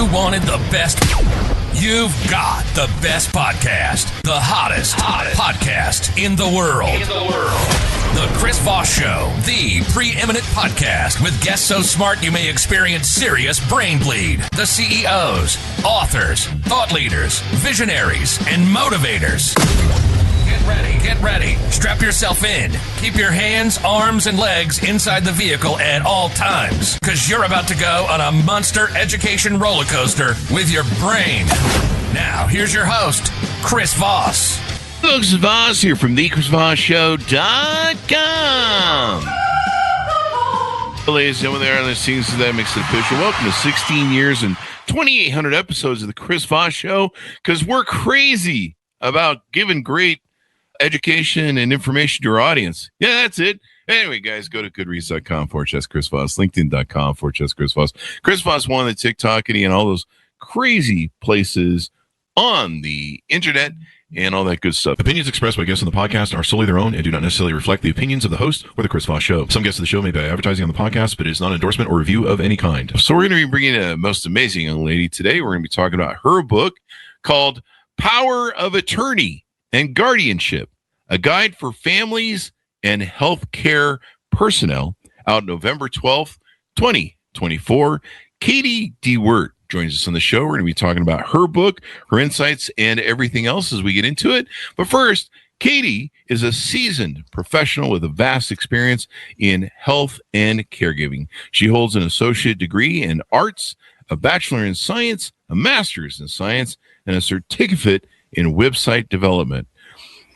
you wanted the best, you've got the best podcast. The hottest podcast in the world. The Chris Voss Show, the preeminent podcast with guests so smart you may experience serious brain bleed. The CEOs, authors, thought leaders, visionaries, and motivators. Get ready. Strap yourself in. Keep your hands, arms, and legs inside the vehicle at all times, because you're about to go on a monster education roller coaster with your brain. Now, here's your host, Chris Voss. Folks, Voss here from thechrisvossshow.com. Ladies and gentlemen, there are the scenes that makes it official. Welcome to 16 years and 2,800 episodes of the Chris Voss Show, because we're crazy about giving great education and information to our audience. Yeah, that's it. Anyway, guys, go to goodreads.com/Chris Voss, linkedin.com/Chris Voss. Chris Voss won the TikTok and all those crazy places on the internet and all that good stuff. Opinions expressed by guests on the podcast are solely their own and do not necessarily reflect the opinions of the host or the Chris Voss Show. Some guests of the show may be advertising on the podcast, but it is not an endorsement or review of any kind. So we're going to be bringing a most amazing young lady today. We're going to be talking about her book called Power of Attorney and Guardianship, a guide for families and healthcare personnel, out November 12th, 2024. Katie DeWerdt joins us on the show. We're going to be talking about her book, her insights, and everything else as we get into it. But first, Katie is a seasoned professional with a vast experience in health and caregiving. She holds an associate degree in arts, a bachelor in science, a master's in science, and a certificate in website development.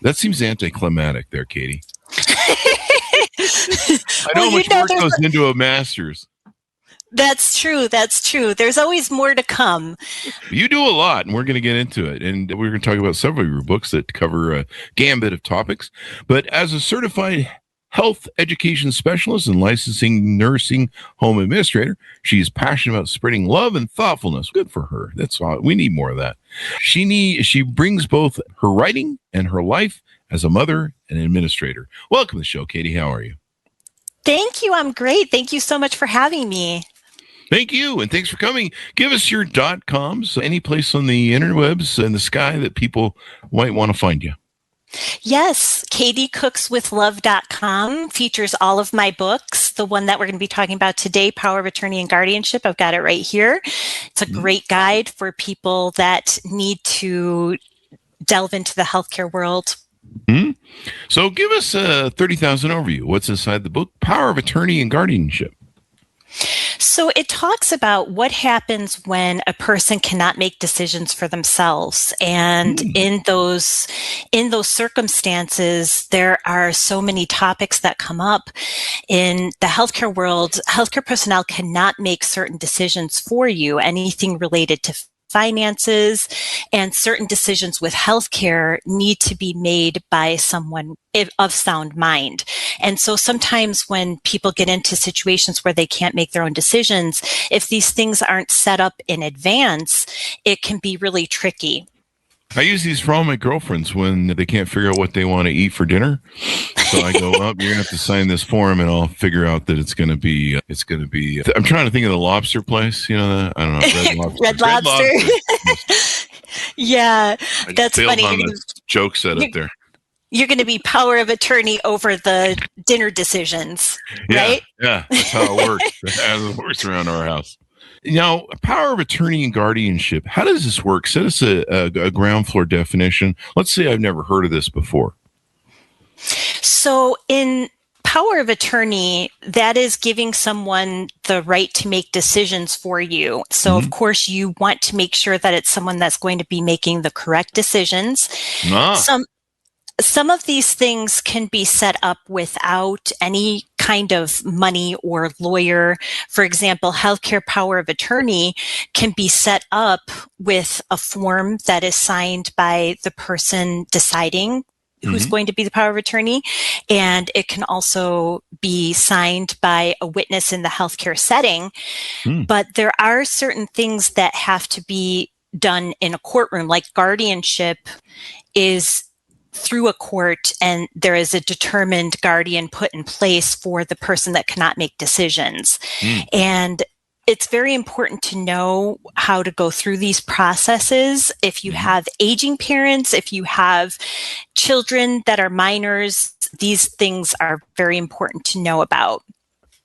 That seems anticlimactic there, Katie. I know much work goes into a master's. That's true. There's always more to come. You do a lot, and we're going to get into it. And we're going to talk about several of your books that cover a gambit of topics. But as a certified health education specialist and licensing nursing home administrator, she is passionate about spreading love and thoughtfulness. Good for her. That's all. We need more of that. She brings both her writing and her life as a mother and administrator. Welcome to the show, Katie. How are you? Thank you. I'm great. Thank you so much for having me. Thank you, and thanks for coming. Give us your .coms, any place on the interwebs and the sky that people might want to find you. Yes, katiecookswithlove.com features all of my books. The one that we're going to be talking about today, Power of Attorney and Guardianship, I've got it right here. It's a great guide for people that need to delve into the healthcare world. So give us a 30,000 overview. What's inside the book, Power of Attorney and Guardianship? So it talks about what happens when a person cannot make decisions for themselves. And in those circumstances, there are so many topics that come up in the healthcare world. Healthcare personnel cannot make certain decisions for you, anything related to finances, and certain decisions with healthcare need to be made by someone of sound mind. And so sometimes when people get into situations where they can't make their own decisions, if these things aren't set up in advance, it can be really tricky. I use these for all my girlfriends when they can't figure out what they want to eat for dinner. So I go, you're going to have to sign this form and I'll figure out that it's going to be, I'm trying to think of the lobster place, I don't know. Red Lobster. Yeah, that's funny. On the joke set up there. You're going to be power of attorney over the dinner decisions, right? Yeah, that's how it works. That's how it works around our house. Now, power of attorney and guardianship, how does this work? Set us a ground floor definition. Let's say I've never heard of this before. So in power of attorney, that is giving someone the right to make decisions for you. So, of course, you want to make sure that it's someone that's going to be making the correct decisions. Some of these things can be set up without any kind of money or lawyer. For example, healthcare power of attorney can be set up with a form that is signed by the person deciding who's going to be the power of attorney. And it can also be signed by a witness in the healthcare setting. But there are certain things that have to be done in a courtroom, like guardianship is through a court, and there is a determined guardian put in place for the person that cannot make decisions. And it's very important to know how to go through these processes. If you have aging parents, if you have children that are minors, these things are very important to know about.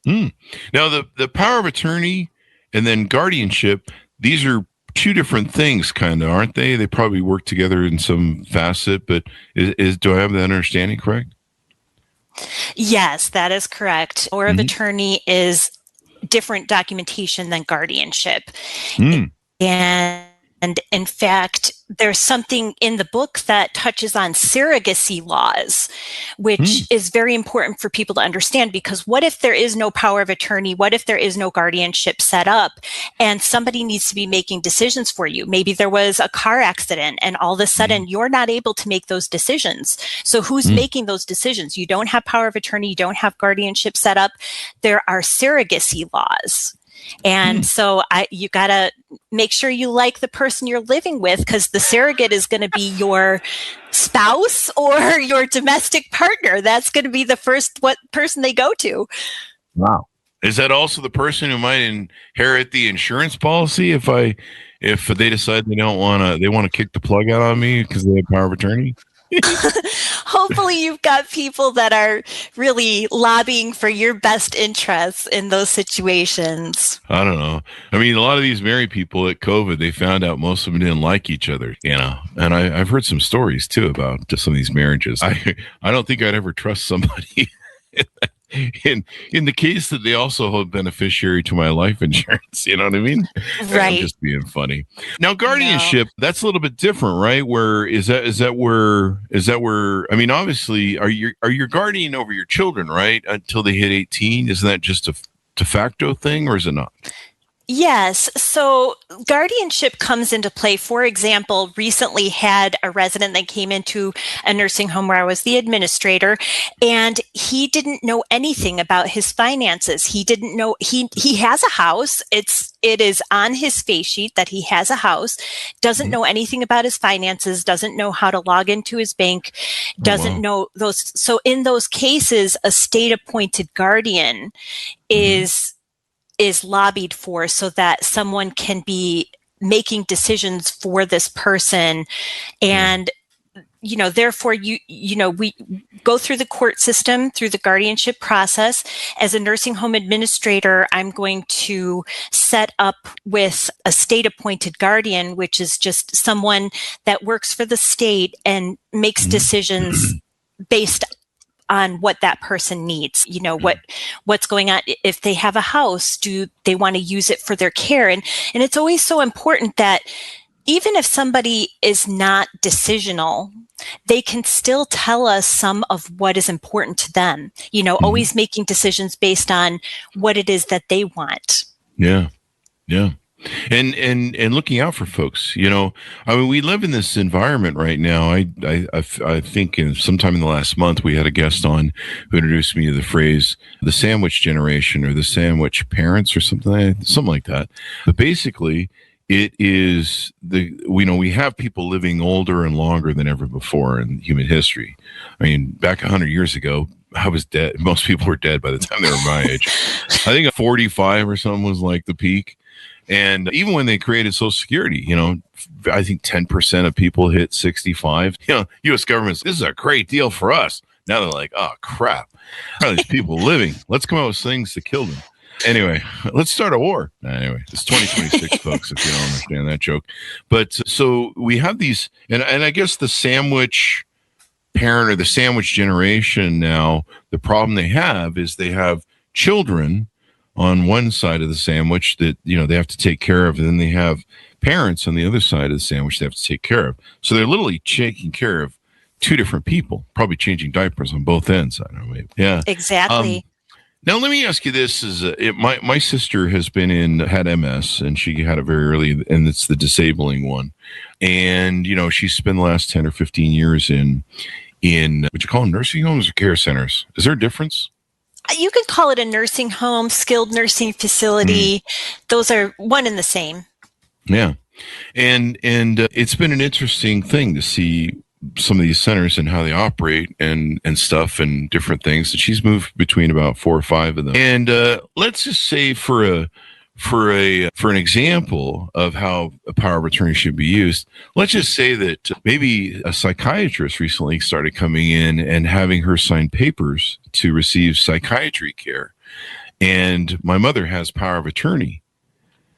Now, the power of attorney and then guardianship, these are two different things, kind of, aren't they? They probably work together in some facet, but do I have that understanding correct? Yes, that is correct. Power of attorney is different documentation than guardianship. And in fact, there's something in the book that touches on surrogacy laws, which is very important for people to understand, because what if there is no power of attorney? What if there is no guardianship set up and somebody needs to be making decisions for you? Maybe there was a car accident and all of a sudden you're not able to make those decisions. So who's making those decisions? You don't have power of attorney. You don't have guardianship set up. There are surrogacy laws. And so you got to make sure you like the person you're living with, because the surrogate is going to be your spouse or your domestic partner. That's going to be the first person they go to. Wow. Is that also the person who might inherit the insurance policy if they decide they want to kick the plug out on me because they have power of attorney? Hopefully you've got people that are really lobbying for your best interests in those situations. I don't know. I mean, a lot of these married people at COVID, they found out most of them didn't like each other, and I've heard some stories too about just some of these marriages. I don't think I'd ever trust somebody in the case that they also hold beneficiary to my life insurance. You know what I mean? Right. I'm just being funny. Now, guardianship, that's a little bit different, right? Where is that where, I mean, obviously are you guardian over your children, right? Until they hit 18. Isn't that just a de facto thing, or is it not? Yes. So guardianship comes into play. For example, recently had a resident that came into a nursing home where I was the administrator, and he didn't know anything about his finances. He didn't know he has a house. It is on his face sheet that he has a house, doesn't know anything about his finances, doesn't know how to log into his bank, doesn't know those. So in those cases, a state appointed guardian is lobbied for, so that someone can be making decisions for this person. And, therefore we go through the court system, through the guardianship process. As a nursing home administrator, I'm going to set up with a state appointed guardian, which is just someone that works for the state and makes decisions based on what that person needs, what's going on. If they have a house, do they want to use it for their care? And it's always so important that even if somebody is not decisional, they can still tell us some of what is important to them, always making decisions based on what it is that they want. Yeah. Yeah. And looking out for folks, I mean, we live in this environment right now. I think sometime in the last month, we had a guest on who introduced me to the phrase, the sandwich generation, or the sandwich parents, or something like that. But basically, it is we have people living older and longer than ever before in human history. I mean, back 100 years ago, I was dead. Most people were dead by the time they were my age. I think 45 or something was like the peak. And even when they created Social Security, I think 10% of people hit 65. U.S. government's, this is a great deal for us. Now they're like, oh, crap. How are these people living? Let's come up with things to kill them. Anyway, let's start a war. Anyway, it's 2026, folks, if you don't understand that joke. But so we have these, and I guess the sandwich parent or the sandwich generation now, the problem they have is they have children on one side of the sandwich that, they have to take care of. And then they have parents on the other side of the sandwich they have to take care of. So they're literally taking care of two different people, probably changing diapers on both ends. I don't know. Yeah, exactly. Now, let me ask you this: my sister has had MS, and she had it very early, and it's the disabling one. And, she's spent the last 10 or 15 years in what you call nursing homes or care centers. Is there a difference? You could call it a nursing home, skilled nursing facility. Those are one and the same. Yeah. And it's been an interesting thing to see some of these centers and how they operate and stuff and different things. And she's moved between about 4 or 5 of them. And let's just say for for an example of how a power of attorney should be used, let's just say that maybe a psychiatrist recently started coming in and having her sign papers to receive psychiatry care. And my mother has power of attorney.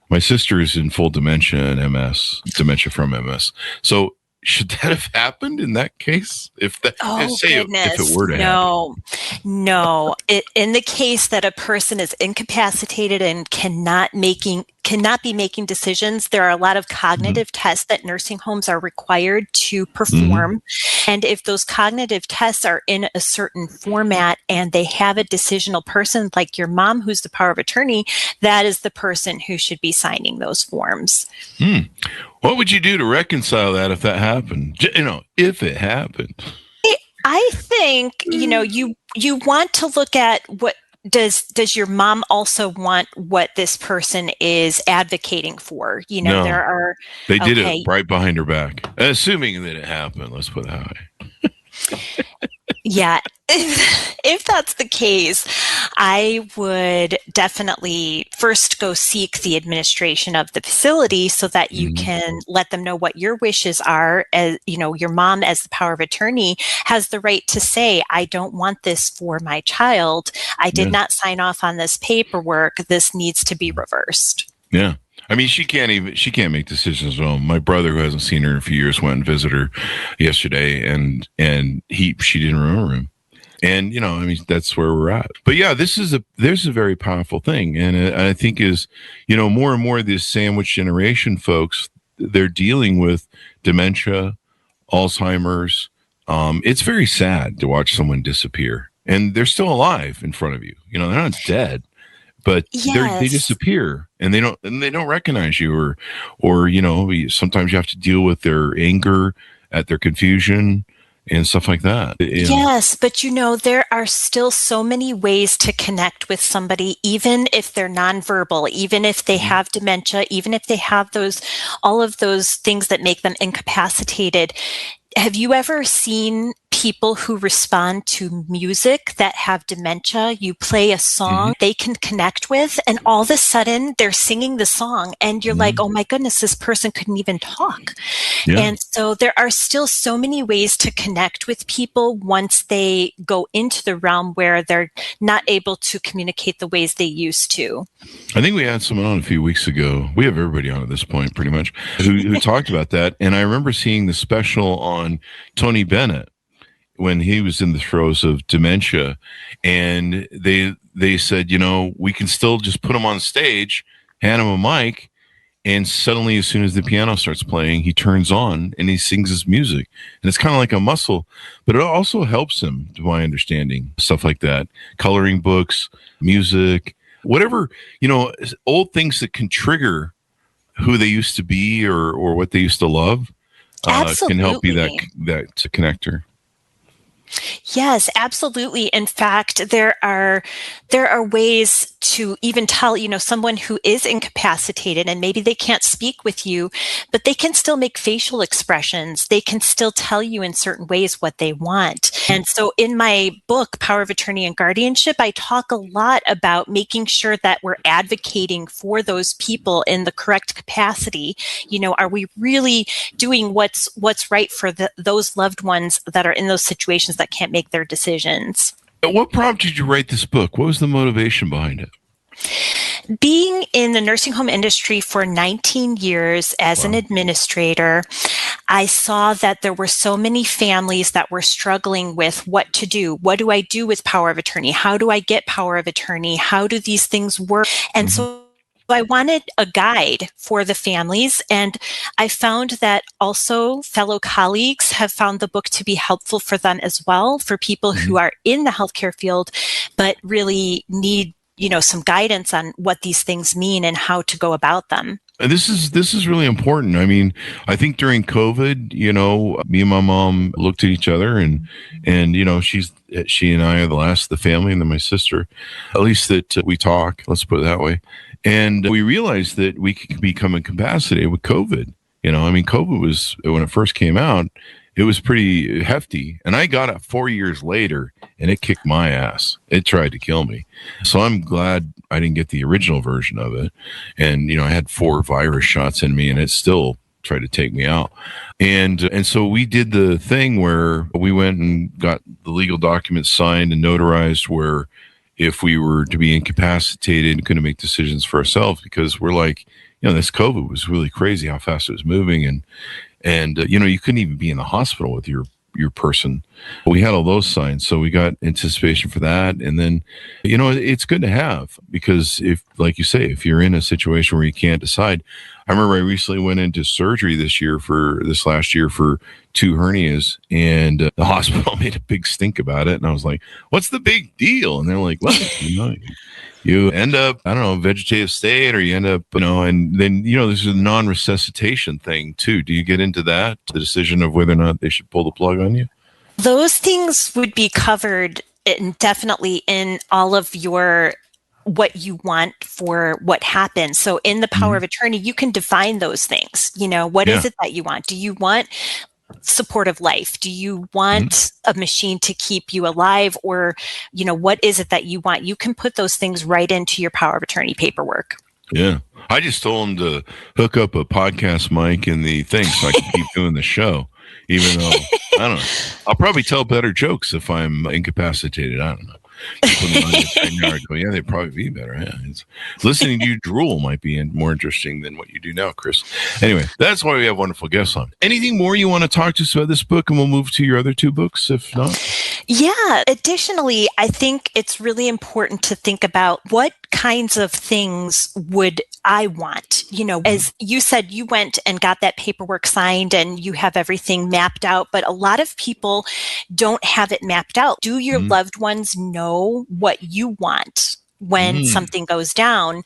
My sister is in full dementia and MS, dementia from MS. So should that have happened in that case? If it were to happen. No. In the case that a person is incapacitated and cannot be making decisions, there are a lot of cognitive tests that nursing homes are required to perform. And if those cognitive tests are in a certain format and they have a decisional person like your mom who's the power of attorney, that is the person who should be signing those forms. What would you do to reconcile that if that happened? If it happened. I think, you want to look at what does your mom also want what this person is advocating for? No, they did okay. it right behind her back. Assuming that it happened, let's put it that way. Yeah, if that's the case, I would definitely first go seek the administration of the facility so that you can let them know what your wishes are. As your mom, as the power of attorney, has the right to say, I don't want this for my child. I did not sign off on this paperwork. This needs to be reversed. Yeah. I mean, she can't make decisions at home. My brother, who hasn't seen her in a few years, went and visited her yesterday, and she didn't remember him. And, that's where we're at. But yeah, there's a very powerful thing. And I think more and more of this sandwich generation folks, they're dealing with dementia, Alzheimer's. It's very sad to watch someone disappear, and they're still alive in front of you. They're not dead. But they disappear, and they don't recognize you, or sometimes you have to deal with their anger at their confusion and stuff like that. Yes, but there are still so many ways to connect with somebody, even if they're nonverbal, even if they have dementia, even if they have all of those things that make them incapacitated. Have you ever seen people who respond to music that have dementia? You play a song they can connect with, and all of a sudden they're singing the song, and you're like, oh my goodness, this person couldn't even talk. Yeah. And so there are still so many ways to connect with people once they go into the realm where they're not able to communicate the ways they used to. I think we had someone on a few weeks ago. We have everybody on at this point, pretty much, who talked about that. And I remember seeing the special on Tony Bennett when he was in the throes of dementia, and they said, we can still just put him on stage, hand him a mic, and suddenly as soon as the piano starts playing, he turns on and he sings his music. And it's kind of like a muscle, but it also helps him, to my understanding, stuff like that. Coloring books, music, whatever, old things that can trigger who they used to be or what they used to love. Can help be that connector. Yes, absolutely. In fact, there are ways to even tell, someone who is incapacitated and maybe they can't speak with you, but they can still make facial expressions. They can still tell you in certain ways what they want. And so in my book, Power of Attorney and Guardianship, I talk a lot about making sure that we're advocating for those people in the correct capacity. Are we really doing what's right for those loved ones that are in those situations that can't make their decisions? What prompted you to write this book? What was the motivation behind it? Being in the nursing home industry for 19 years as an administrator, I saw that there were so many families that were struggling with what to do. What do I do with power of attorney? How do I get power of attorney? How do these things work? And so I wanted a guide for the families, and I found that also fellow colleagues have found the book to be helpful for them as well, for people who are in the healthcare field but really need some guidance on what these things mean and how to go about them. And this is really important. I mean, I think during COVID, me and my mom looked at each other and she and I are the last of the family, and then my sister, at least that we talk, let's put it that way. And we realized that we could become incapacitated with COVID. COVID was, when it first came out, it was pretty hefty. And I got it 4 years later, and it kicked my ass. It tried to kill me. So I'm glad I didn't get the original version of it. And, I had 4 virus shots in me, and it still tried to take me out. And so we did the thing where we went and got the legal documents signed and notarized, where if we were to be incapacitated and couldn't make decisions for ourselves, because we're like, this COVID was really crazy how fast it was moving. And you couldn't even be in the hospital with your person. We had all those signs. So we got anticipation for that. And then, it's good to have, because if, like you say, if you're in a situation where you can't decide. I remember I recently went into surgery this last year for 2 hernias, and the hospital made a big stink about it. And I was like, what's the big deal? And they're like, well, you end up, I don't know, vegetative state, or you end up, and then, this is a non-resuscitation thing too. Do you get into that, the decision of whether or not they should pull the plug on you? Those things would be covered definitely in all of your what you want for what happens. So in the power of attorney, you can define those things. What is it that you want? Do you want supportive life? Do you want a machine to keep you alive? Or, what is it that you want? You can put those things right into your power of attorney paperwork. Yeah. I just told him to hook up a podcast mic in the thing so I can keep doing the show, even though, I don't know, I'll probably tell better jokes if I'm incapacitated. I don't know. People in the article, yeah, they'd probably be better. Yeah. Listening to you drool might be more interesting than what you do now, Chris. Anyway, that's why we have wonderful guests on. Anything more you want to talk to us about this book, and we'll move to your other 2 books, if not? Yeah. Additionally, I think it's really important to think about what kinds of things would I want. As you said, you went and got that paperwork signed and you have everything mapped out, but a lot of people don't have it mapped out. Do your loved ones know what you want when something goes down?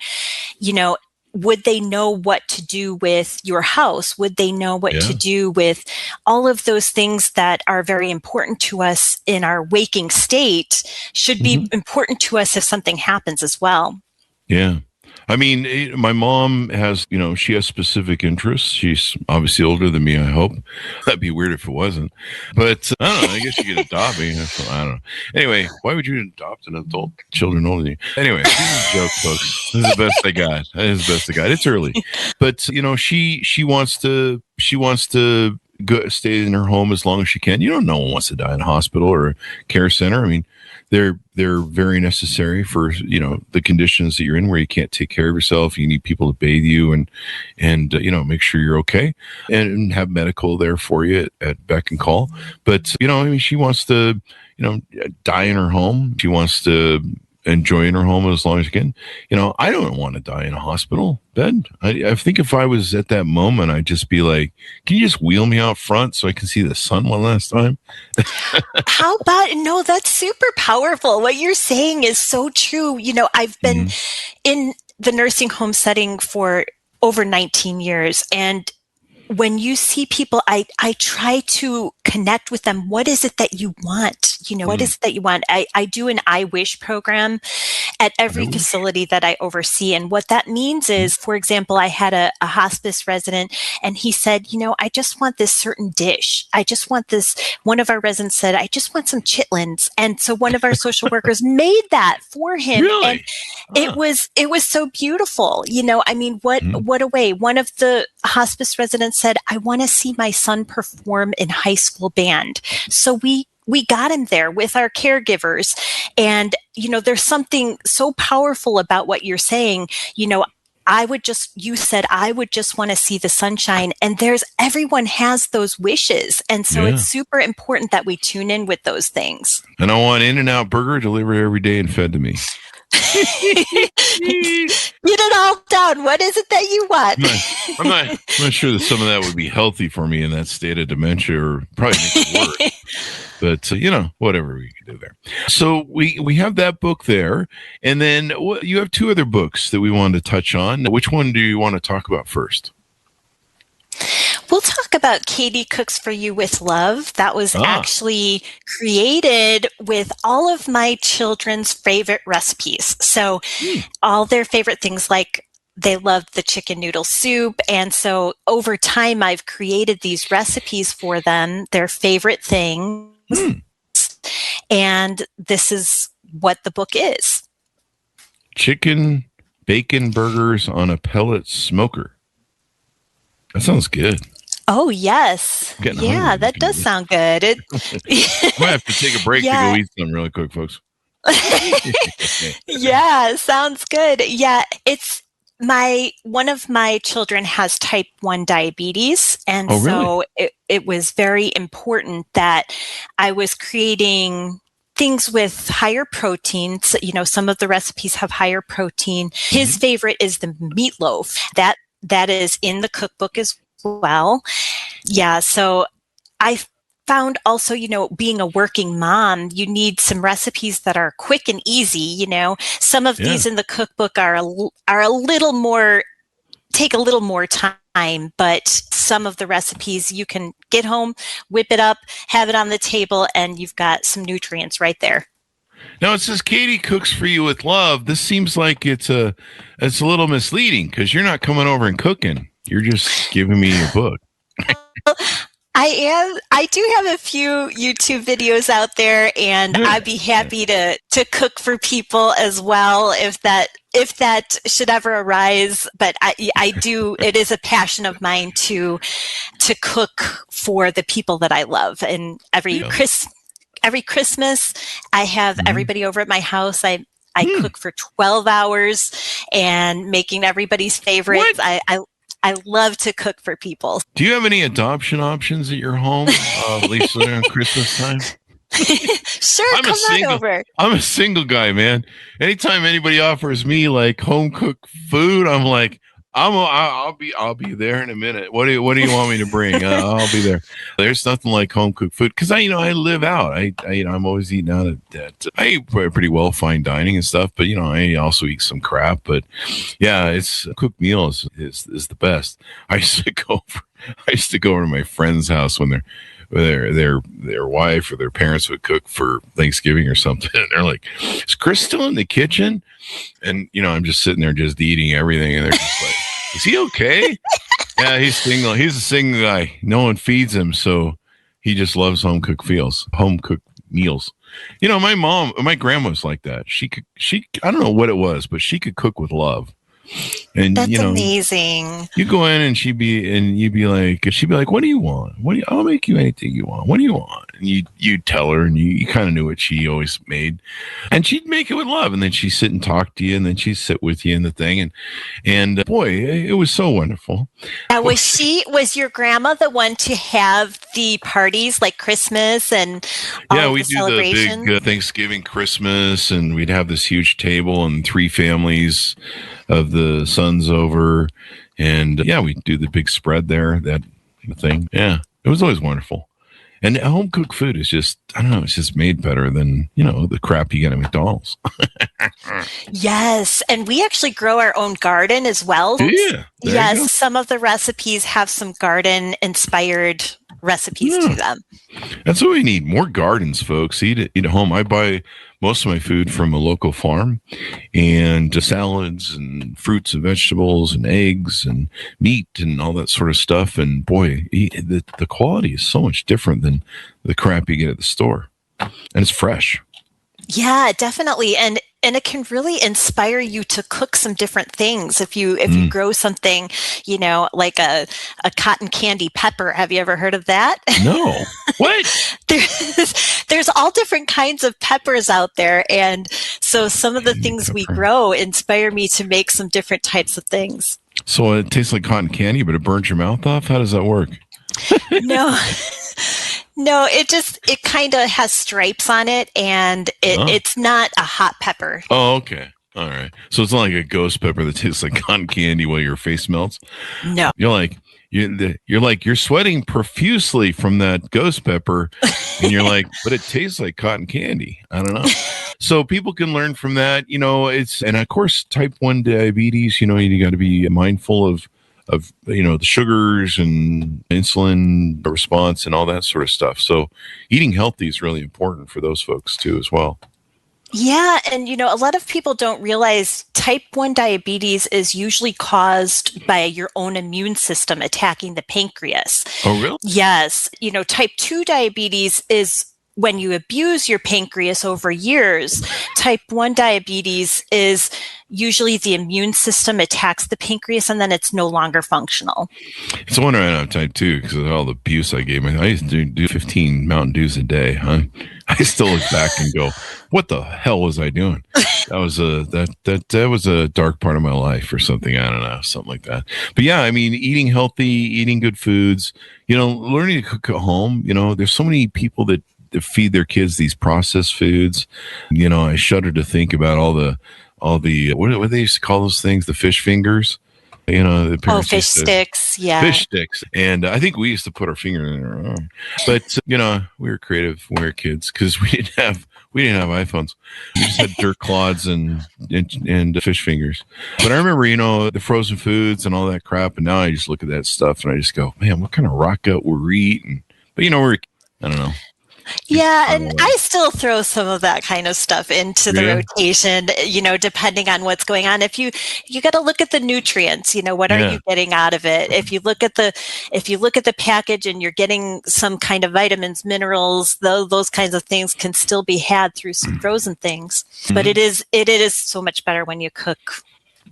Would they know what to do with your house? Would they know what to do with all of those things that are very important to us in our waking state? Should be important to us if something happens as well. Yeah. I mean, my mom has, she has specific interests. She's obviously older than me, I hope. That'd be weird if it wasn't. But I don't know. I guess you could adopt me. I don't know. Anyway, why would you adopt an adult children older than you? Anyway, this is a joke, folks. This is the best I got. It's early. But, she wants to go stay in her home as long as she can. No one wants to die in a hospital or a care center. I mean, they're very necessary for, the conditions that you're in where you can't take care of yourself. You need people to bathe you and make sure you're okay, and have medical there for you at beck and call. But, she wants to, die in her home. She wants to enjoy in her home as long as she can. I don't want to die in a hospital bed. I think if I was at that moment, I'd just be like, can you just wheel me out front so I can see the sun one last time? How about, no, that's super powerful. What you're saying is so true. I've been in the nursing home setting for over 19 years. And when you see people, I try to connect with them. What is it that you want? What is it that you want? I do an I Wish program at every facility that I oversee. And what that means is, for example, I had a hospice resident, and he said, I just want this certain dish. I just want this. One of our residents said, I just want some chitlins. And so one of our social workers made that for him. Really? And it was so beautiful. What a way. One of the hospice residents said, I want to see my son perform in high school band. So we got him there with our caregivers. And, there's something so powerful about what you're saying. You said, I would just want to see the sunshine, and everyone has those wishes. And so it's super important that we tune in with those things. And I want In-N-Out Burger delivered every day and fed to me. Get it all down. What is it that you want? I'm not sure that some of that would be healthy for me in that state of dementia, or probably make it worse. But, whatever we can do there. So we have that book there. And then you have 2 other books that we wanted to touch on. Which one do you want to talk about first? We'll talk about Katie Cooks for You with Love. That was actually created with all of my children's favorite recipes. So all their favorite things like they loved the chicken noodle soup. And so over time, I've created these recipes for them, their favorite things. And this is what the book is. Chicken bacon burgers on a pellet smoker. That sounds good. Oh, yes. Yeah, that does sound good. I might have to take a break to go eat some really quick, folks. Yeah, sounds good. Yeah, it's one of my children has type 1 diabetes. And so it was very important that I was creating things with higher proteins. You know, some of the recipes have higher protein. His favorite is the meatloaf. That is in the cookbook as well. Yeah, so I found also, you know, being a working mom, you need some recipes that are quick and easy. You know, some of these in the cookbook are a little more, take a little more time, but some of the recipes you can get home, whip it up, have it on the table, and you've got some nutrients right there. Now it says Katie cooks for you with love. This seems like it's a little misleading because you're not coming over and cooking. You're just giving me your book. I do have a few YouTube videos out there, and I'd be happy to cook for people as well if that should ever arise. But I do, it is a passion of mine to cook for the people that I love. And every Christmas, I have everybody over at my house. I cook for 12 hours and making everybody's favorites. I love to cook for people. Do you have any adoption options at your home, at least around Christmas time? Sure, come on over. I'm a single guy, man. Anytime anybody offers me like home cooked food, I'm like, I'll be there in a minute. What do you want me to bring? I'll be there. There's nothing like home cooked food because I live out. I'm always eating out at I eat pretty well fine dining and stuff, but I also eat some crap. But yeah, it's cooked meals is the best. I used to go over to my friend's house when their wife or their parents would cook for Thanksgiving or something. And they're like, "Is Chris still in the kitchen?" And I'm just sitting there just eating everything, and they're just like, "Is he okay?" Yeah, he's single. He's a single guy. No one feeds him, so he just loves home cooked meals. My grandma was like that. She I don't know what it was, but she could cook with love. And that's amazing. You go in and she'd be like, "What do you want? I'll make you anything you want. What do you want?" And you'd tell her, and you kind of knew what she always made, and she'd make it with love. And then she'd sit and talk to you, and then she'd sit with you in the thing, and boy, it was so wonderful. Was your grandma the one to have the parties like Christmas and all we the do celebrations? the big Thanksgiving, Christmas, and we'd have this huge table and 3 families of the sons over, and we'd do the big spread there, that thing. Yeah, it was always wonderful. And home cooked food is just, I don't know, it's just made better than, the crap you get at McDonald's. Yes. And we actually grow our own garden as well. Yeah. Yes. Some of the recipes have some garden inspired recipes to them. That's what we need. More gardens, folks. Eat at home. I buy most of my food from a local farm, and salads and fruits and vegetables and eggs and meat and all that sort of stuff. And boy, the quality is so much different than the crap you get at the store. And it's fresh. Yeah, definitely. And it can really inspire you to cook some different things. If you grow something, like a cotton candy pepper. Have you ever heard of that? No. What? There's all different kinds of peppers out there. And so some of the things we grow inspire me to make some different types of things. So it tastes like cotton candy, but it burns your mouth off? How does that work? No, it kind of has stripes on it, and it's not a hot pepper. Oh, okay. All right. So it's not like a ghost pepper that tastes like cotton candy while your face melts? No. You're sweating profusely from that ghost pepper, and you're like, but it tastes like cotton candy. I don't know. So people can learn from that. And of course, type 1 diabetes, you got to be mindful of the sugars and insulin response and all that sort of stuff. So eating healthy is really important for those folks too as well. Yeah. And, a lot of people don't realize type 1 diabetes is usually caused by your own immune system attacking the pancreas. Oh, really? Yes. Type 2 diabetes is when you abuse your pancreas over years. Type 1 diabetes is usually the immune system attacks the pancreas and then it's no longer functional. It's a wonder I don't have type 2 because of all the abuse I gave. I used to do 15 Mountain Dews a day, huh? I still look back and go, what the hell was I doing? That was that was a dark part of my life or something. I don't know, something like that. But yeah, I mean, eating healthy, eating good foods, learning to cook at home. There's so many people that feed their kids these processed foods. I shudder to think about all the what do they used to call those things? The fish fingers. The parents fish sticks. Yeah. Fish sticks. And I think we used to put our finger in our arm. But, we were creative when we were kids because we didn't have iPhones. We just had dirt clods and fish fingers. But I remember, the frozen foods and all that crap. And now I just look at that stuff and I just go, man, what kind of rock gut we're eating? But, I don't know. Yeah, and I still throw some of that kind of stuff into the rotation, depending on what's going on. If you got to look at the nutrients, what are you getting out of it? If you look at the package and you're getting some kind of vitamins, minerals, those kinds of things can still be had through some frozen things. But it is so much better when you cook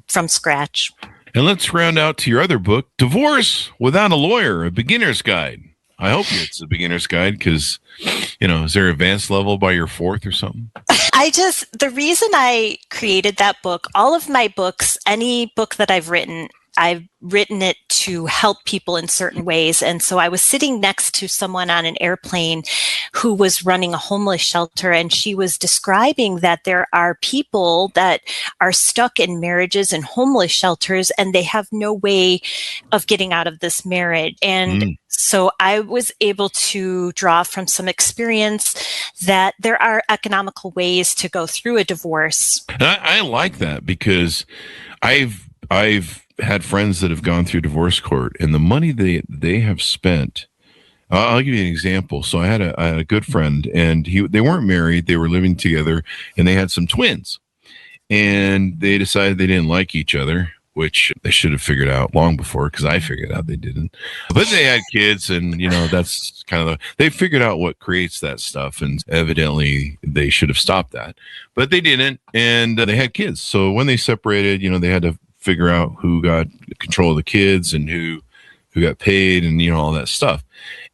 from scratch. And let's round out to your other book, Divorce Without a Lawyer, a Beginner's Guide. I hope it's a beginner's guide because, is there advanced level by your fourth or something? The reason I created that book, all of my books, any book that I've written it to help people in certain ways. And so I was sitting next to someone on an airplane who was running a homeless shelter, and she was describing that there are people that are stuck in marriages and homeless shelters, and they have no way of getting out of this marriage. And so I was able to draw from some experience that there are economical ways to go through a divorce. And I like that because I've had friends that have gone through divorce court, and the money they have spent. I'll give you an example. So I had a good friend, and they weren't married; they were living together, and they had some twins, and they decided they didn't like each other, which they should have figured out long before, because I figured out they didn't. But they had kids, and that's kind of they figured out what creates that stuff, and evidently they should have stopped that, but they didn't, and they had kids. So when they separated, they had to figure out who got control of the kids and who got paid and all that stuff.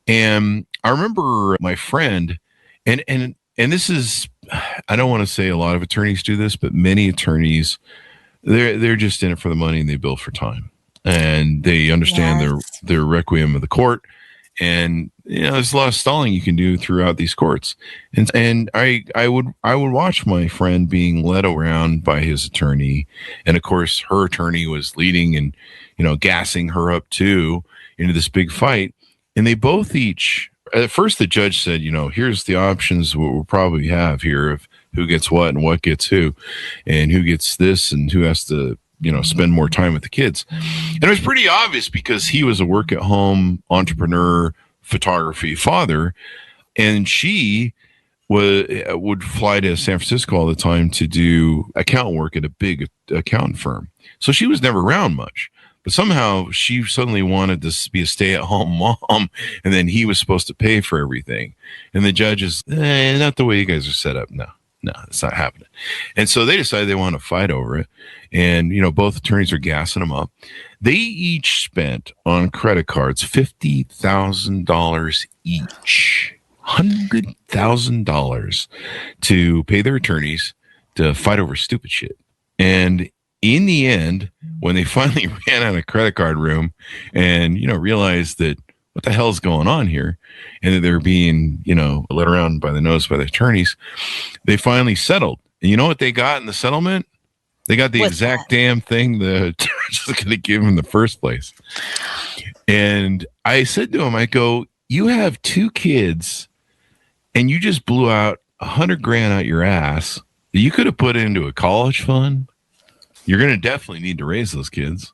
And I remember my friend, and this is, I don't want to say a lot of attorneys do this, but many attorneys, they're just in it for the money and they bill for time, and they understand their requiem of the court. And there's a lot of stalling you can do throughout these courts. And I would watch my friend being led around by his attorney, and of course her attorney was leading and gassing her up too into this big fight. And they both at first the judge said, here's the options we'll probably have here of who gets what and what gets who, and who gets this and who has to spend more time with the kids. And it was pretty obvious because he was a work at home entrepreneur, photography father, and she would fly to San Francisco all the time to do account work at a big accountant firm. So she was never around much, but somehow she suddenly wanted to be a stay-at-home mom, and then he was supposed to pay for everything. And the judge is, not the way you guys are set up. No, it's not happening. And so they decided they want to fight over it. And, both attorneys are gassing them up. They each spent on credit cards $50,000 each, $100,000 to pay their attorneys to fight over stupid shit. And in the end, when they finally ran out of credit card room and, realized that what the hell is going on here, and that they're being, led around by the nose by the attorneys, they finally settled. And you know what they got in the settlement? They got the exact damn thing the judge was going to give them in the first place. And I said to him, I go, you have 2 kids and you just blew out $100,000 out your ass that you could have put into a college fund. You're going to definitely need to raise those kids.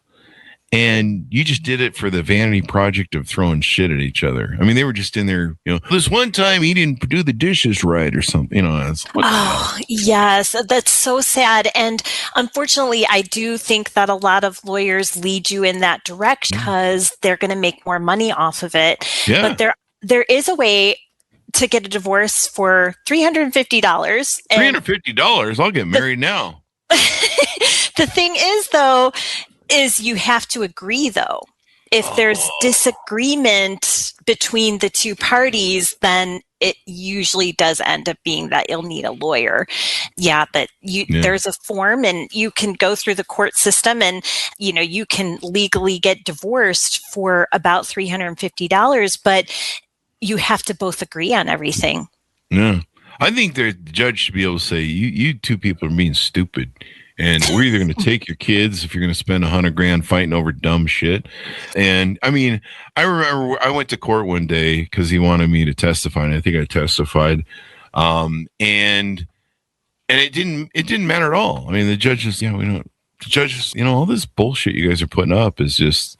And you just did it for the vanity project of throwing shit at each other. I mean, they were just in there, this one time he didn't do the dishes right or something, it's what the hell? Yes, that's so sad. And unfortunately, I do think that a lot of lawyers lead you in that direction because they're going to make more money off of it. Yeah. But there is a way to get a divorce for $350. $350? I'll get married now. The thing is, though, is you have to agree, though. If there's disagreement between the two parties, then it usually does end up being that you'll need a lawyer. Yeah, but there's a form and you can go through the court system and, you can legally get divorced for about $350, but you have to both agree on everything. Yeah. I think the judge should be able to say, you two people are being stupid. And we're either going to take your kids if you're going to spend $100,000 fighting over dumb shit. And I mean, I remember I went to court one day because he wanted me to testify, and I think I testified. And it didn't matter at all. I mean, the judges, all this bullshit you guys are putting up is just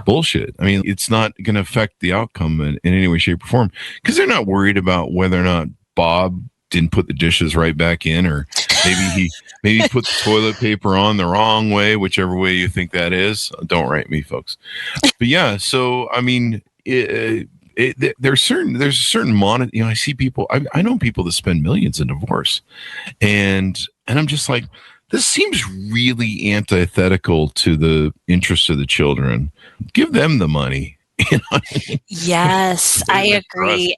bullshit. I mean, it's not going to affect the outcome in any way, shape, or form because they're not worried about whether or not Bob didn't put the dishes right back in, or maybe he put the toilet paper on the wrong way, whichever way you think that is. Don't write me, folks. But yeah, so I mean, there's a certain I see people. I know people that spend millions in divorce, and I'm just like, this seems really antithetical to the interests of the children. Give them the money. Yes, I agree.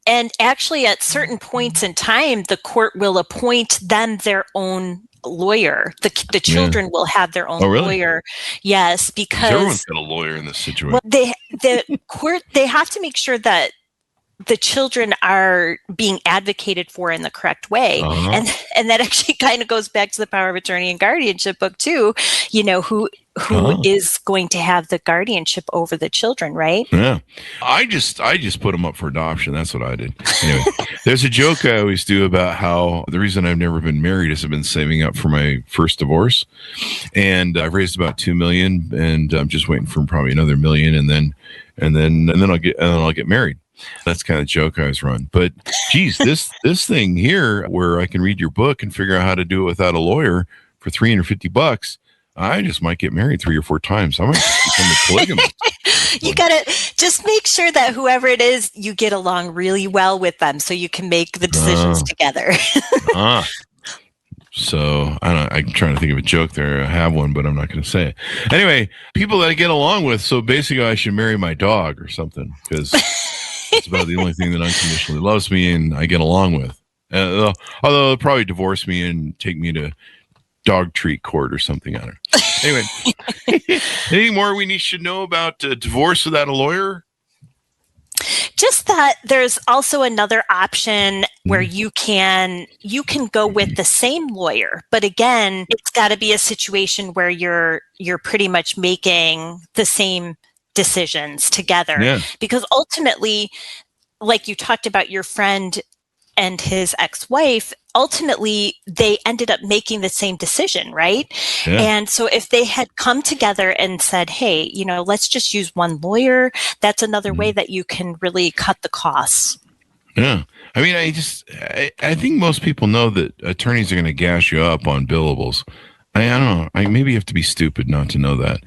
And actually, at certain points in time, the court will appoint them their own lawyer. The children will have their own lawyer. Yes, because everyone's got a lawyer in this situation. Well, the court, they have to make sure that the children are being advocated for in the correct way. And that actually kind of goes back to the power of attorney and guardianship book too. Who is going to have the guardianship over the children, right? Yeah. I just put them up for adoption. That's what I did. Anyway, there's a joke I always do about how the reason I've never been married is I've been saving up for my first divorce. And I've raised about $2 million, and I'm just waiting for probably another $1 million, and then I'll get married. That's kind of the joke I always run. But geez, this thing here where I can read your book and figure out how to do it without a lawyer for $350, I just might get married 3 or 4 times. I might just become a polygamist. You gotta just make sure that whoever it is, you get along really well with them so you can make the decisions together. So I don't know, I'm trying to think of a joke there. I have one, but I'm not going to say it. Anyway, people that I get along with. So basically I should marry my dog or something because it's about the only thing that unconditionally loves me and I get along with. Although they'll probably divorce me and take me to dog treat court or something. I don't know. Anyway, anything more we should know about divorce without a lawyer? Just that there's also another option where you can go with the same lawyer, but again, it's got to be a situation where you're pretty much making the same decisions together, because ultimately, like you talked about your friend and his ex-wife, ultimately they ended up making the same decision, right? Yeah. And so if they had come together and said, hey, let's just use one lawyer, that's another way that you can really cut the costs. Yeah. I mean, I think most people know that attorneys are going to gas you up on billables. I don't know. Maybe you have to be stupid not to know that.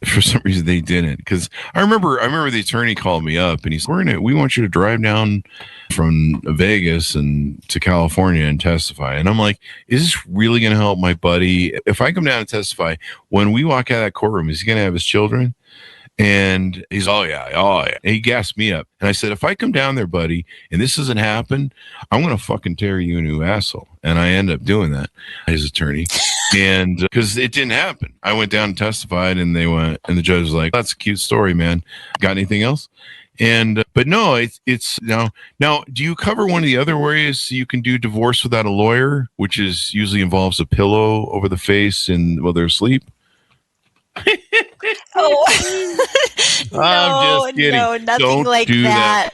For some reason, they didn't. Because I remember the attorney called me up and he said, we want you to drive down from Vegas and to California and testify. And I'm like, is this really going to help my buddy? If I come down and testify, when we walk out of that courtroom, is he going to have his children? And he's, oh yeah. And he gassed me up. And I said, if I come down there, buddy, and this doesn't happen, I'm going to fucking tear you a new asshole. And I end up doing that, his attorney. And because it didn't happen. I went down and testified and and the judge was like, that's a cute story, man. Got anything else? And, but no, it's now, do you cover one of the other ways you can do divorce without a lawyer, which is usually involves a pillow over the face and while they're asleep? Oh, I'm just kidding. No, nothing Don't like do that.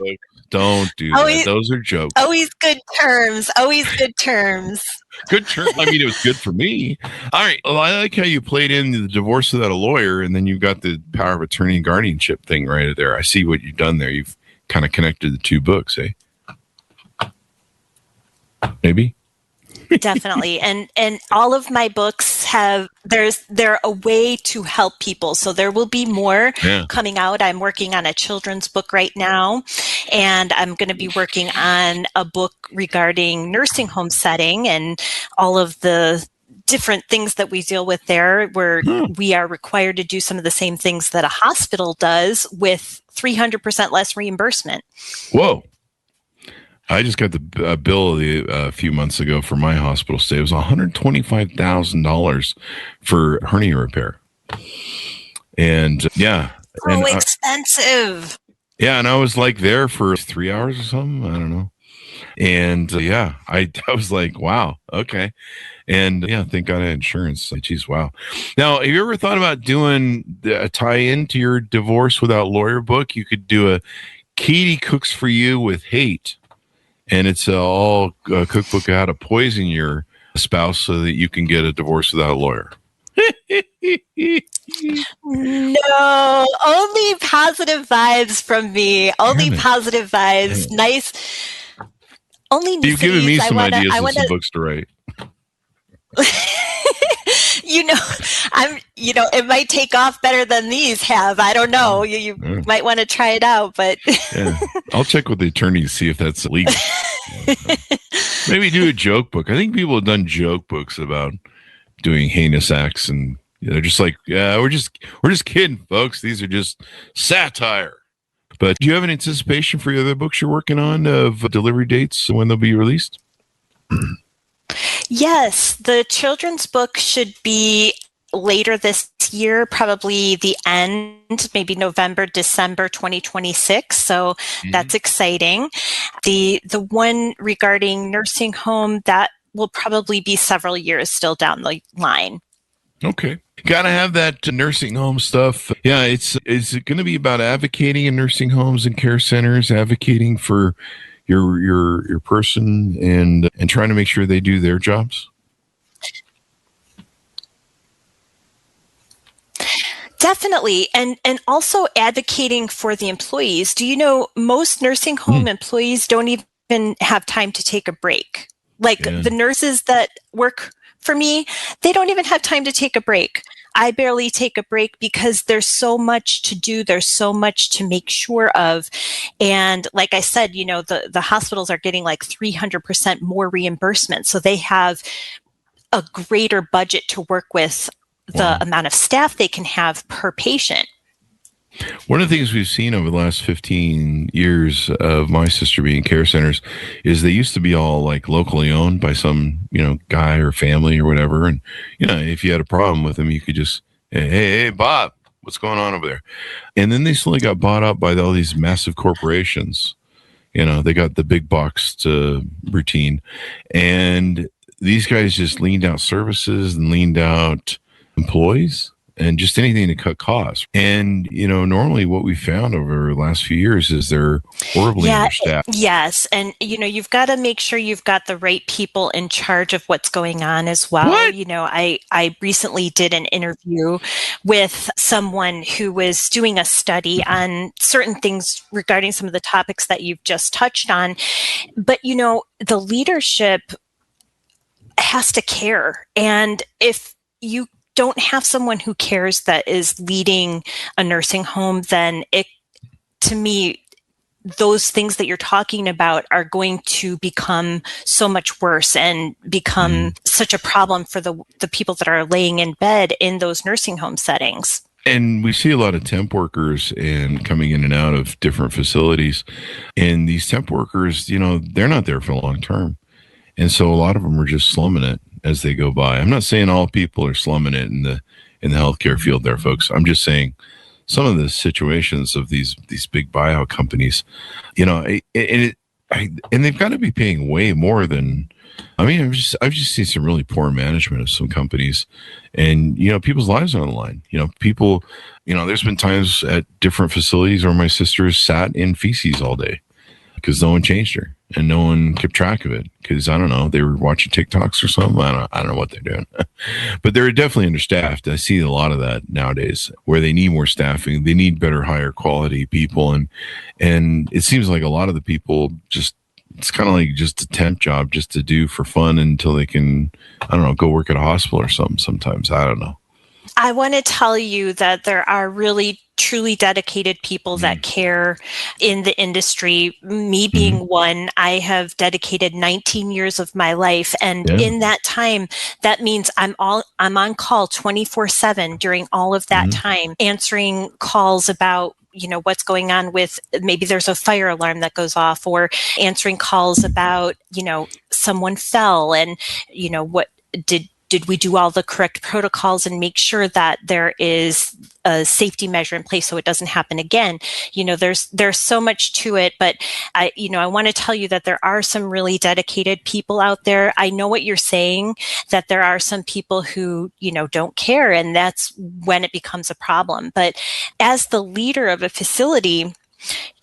Don't do that. Always- Those are jokes. Always good terms. Always good terms. Good term. I mean, it was good for me. All right. Well, I like how you played in the divorce without a lawyer, and then you've got the power of attorney and guardianship thing right there. I see what you've done there. You've kind of connected the two books, eh? Maybe. Definitely. And all of my books they're a way to help people. So there will be more coming out. I'm working on a children's book right now, and I'm going to be working on a book regarding nursing home setting and all of the different things that we deal with there, where we are required to do some of the same things that a hospital does with 300% less reimbursement. Whoa. I just got the bill a few months ago for my hospital stay. It was $125,000 for hernia repair. And expensive. Yeah. And I was like there for 3 hours or something. I don't know. And I was like, wow. Okay. And thank God I had insurance. Like, geez, wow. Now, have you ever thought about doing a tie-in to your divorce without lawyer book? You could do a Katie Cooks for You with Hate. And it's all a cookbook of how to poison your spouse so that you can get a divorce without a lawyer. No, only positive vibes from me. Only positive vibes. Nice. Only you've given me some ideas and some books to write. It might take off better than these have. I don't know. You might want to try it out, but I'll check with the attorneys, see if that's legal. Maybe do a joke book. I think people have done joke books about doing heinous acts, and they're just like, we're just kidding, folks. These are just satire. But do you have an anticipation for the other books you're working on of delivery dates when they'll be released? Yes, the children's book should be later this year, probably the end, maybe November, December 2026. So that's exciting. The one regarding nursing home, that will probably be several years still down the line. Okay. Got to have that nursing home stuff. Yeah, it's going to be about advocating in nursing homes and care centers, advocating for your person and trying to make sure they do their jobs. Definitely. And also advocating for the employees. Do you know most nursing home employees don't even have time to take a break? Like the nurses that work for me, they don't even have time to take a break. I barely take a break because there's so much to do. There's so much to make sure of. And like I said, the hospitals are getting like 300% more reimbursement. So they have a greater budget to work with the amount of staff they can have per patient. One of the things we've seen over the last 15 years of my sister being care centers is they used to be all like locally owned by some, guy or family or whatever. And, if you had a problem with them, you could just, hey, Bob, what's going on over there? And then they slowly got bought up by all these massive corporations. They got the big box routine. And these guys just leaned out services and leaned out employees and just anything to cut costs. And, normally what we found over the last few years is they're horribly understaffed. Yes. And, you've got to make sure you've got the right people in charge of what's going on as well. What? I recently did an interview with someone who was doing a study on certain things regarding some of the topics that you've just touched on. But, the leadership has to care. And if you don't have someone who cares that is leading a nursing home, then to me, those things that you're talking about are going to become so much worse and become such a problem for the people that are laying in bed in those nursing home settings. And we see a lot of temp workers and coming in and out of different facilities. And these temp workers, they're not there for long term. And so a lot of them are just slumming it as they go by. I'm not saying all people are slumming it in the healthcare field there, folks. I'm just saying some of the situations of these big buyout companies, and they've got to be paying way more than. I've just seen some really poor management of some companies, and people's lives are on the line. People, there's been times at different facilities where my sister has sat in feces all day because no one changed her and no one kept track of it. Because I don't know, they were watching TikToks or something. I don't know what they're doing, but they're definitely understaffed. I see a lot of that nowadays where they need more staffing. They need better, higher quality people. And it seems like a lot of the people just, it's kind of like just a temp job just to do for fun until they can, I don't know, go work at a hospital or something sometimes. I don't know. I want to tell you that there are really truly dedicated people that care in the industry. Me being one, I have dedicated 19 years of my life. And in that time, that means I'm on call 24/7 during all of that time, answering calls about, you know, what's going on with, maybe there's a fire alarm that goes off, or answering calls about, you know, someone fell and, you know, what did we do all the correct protocols and make sure that there is a safety measure in place so it doesn't happen again? You know, there's so much to it, but I want to tell you that there are some really dedicated people out there. I know what you're saying, that there are some people who, you know, don't care, and that's when it becomes a problem. But as the leader of a facility,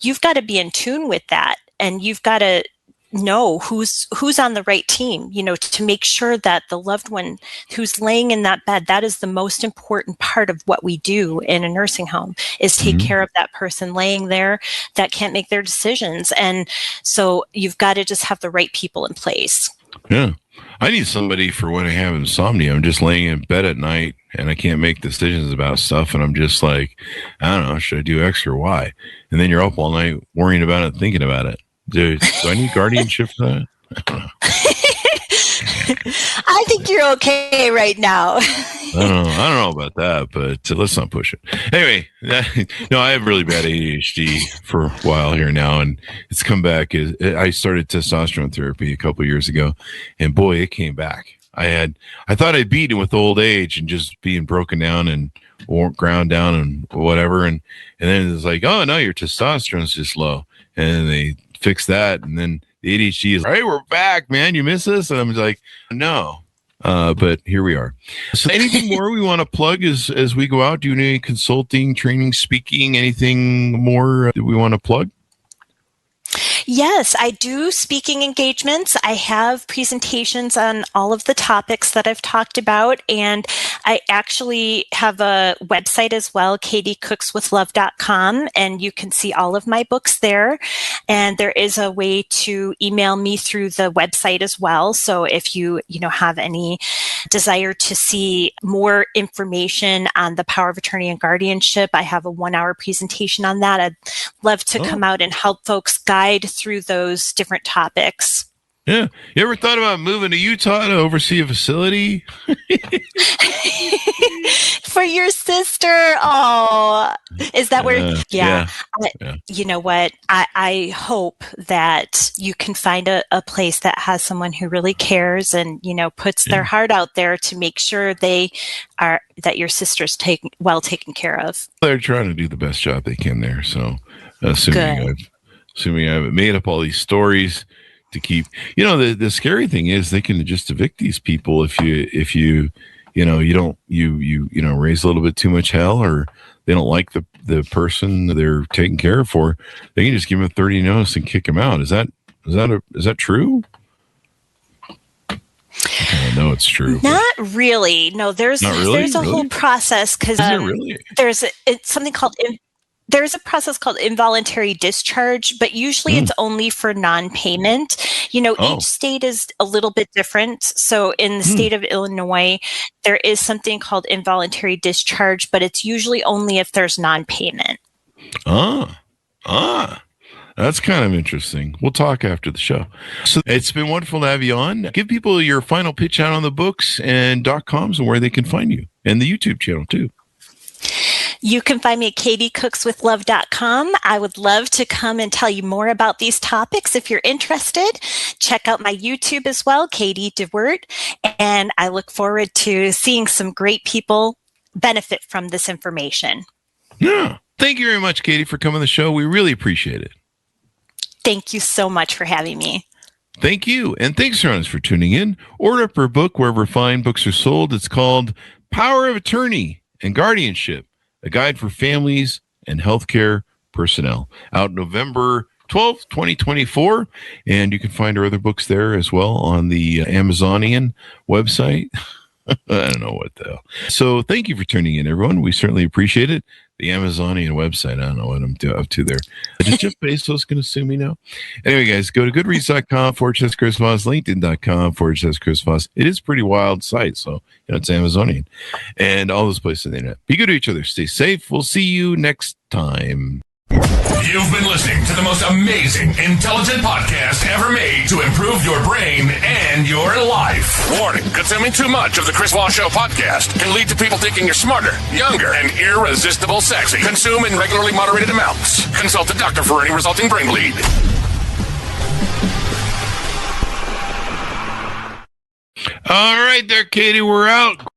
you've got to be in tune with that, and you've got to know who's on the right team, you know, to make sure that the loved one who's laying in that bed, that is the most important part of what we do in a nursing home, is take care of that person laying there that can't make their decisions. And so you've got to just have the right people in place. Yeah. I need somebody for when I have insomnia. I'm just laying in bed at night and I can't make decisions about stuff. And I'm just like, I don't know, should I do X or Y? And then you're up all night worrying about it, thinking about it. Do I need guardianship for that? I don't know. I think you're okay right now. I don't know about that, but let's not push it. Anyway, no, I have really bad ADHD for a while here now, and it's come back. I started testosterone therapy a couple of years ago, and boy, it came back. I thought I'd beat it with old age and just being broken down and ground down and whatever, and then it's like, oh no, your testosterone's just low, and they fix that, and then the ADHD is, hey, we're back, man, you miss us? And I'm like, no, but here we are. So anything more we want to plug as we go out? Do you need any consulting, training, speaking, anything more that we want to plug? Yes, I do speaking engagements. I have presentations on all of the topics that I've talked about, and I actually have a website as well, katiecookswithlove.com, and you can see all of my books there. And there is a way to email me through the website as well. So if you have any desire to see more information on the power of attorney and guardianship, I have a 1-hour presentation on that. I'd love to come out and help folks guide through those different topics. Yeah. You ever thought about moving to Utah to oversee a facility? For your sister? Oh, is that where? Yeah. You know what? I hope that you can find a place that has someone who really cares and, puts their heart out there to make sure that your sister's well taken care of. They're trying to do the best job they can there. So assuming I haven't made up all these stories to keep, the scary thing is they can just evict these people if you raise a little bit too much hell, or they don't like the person they're taking care of for. They can just give them a 30 notice and kick them out. Is that true? I know it's true. Not really. No, there's a whole process, because there's something called. There's a process called involuntary discharge, but usually it's only for non-payment. Each state is a little bit different. So in the state of Illinois, there is something called involuntary discharge, but it's usually only if there's non-payment. That's kind of interesting. We'll talk after the show. So it's been wonderful to have you on. Give people your final pitch out on the books and .coms and where they can find you, and the YouTube channel too. You can find me at katiecookswithlove.com. I would love to come and tell you more about these topics if you're interested. Check out my YouTube as well, Katie DeWerdt, and I look forward to seeing some great people benefit from this information. Yeah. Thank you very much, Katie, for coming on the show. We really appreciate it. Thank you so much for having me. Thank you. And thanks, friends, for tuning in. Order up our book wherever fine books are sold. It's called Power of Attorney and Guardianship, a guide for families and healthcare personnel, out November 12th, 2024. And you can find our other books there as well on the Amazonian website. I don't know what the hell. So thank you for tuning in, everyone. We certainly appreciate it. The Amazonian website. I don't know what I'm up to there. Is Jeff Bezos going to sue me now? Anyway, guys, go to goodreads.com/Chris Voss, LinkedIn.com/Chris Voss. It is a pretty wild site. So, it's Amazonian and all those places on the internet. Be good to each other. Stay safe. We'll see you next time. You've been listening to the most amazing, intelligent podcast ever made to improve your brain and your life. Warning, consuming too much of the Chris Voss Show podcast can lead to people thinking you're smarter, younger, and irresistible sexy. Consume in regularly moderated amounts. Consult a doctor for any resulting brain bleed. All right there, Katie, we're out.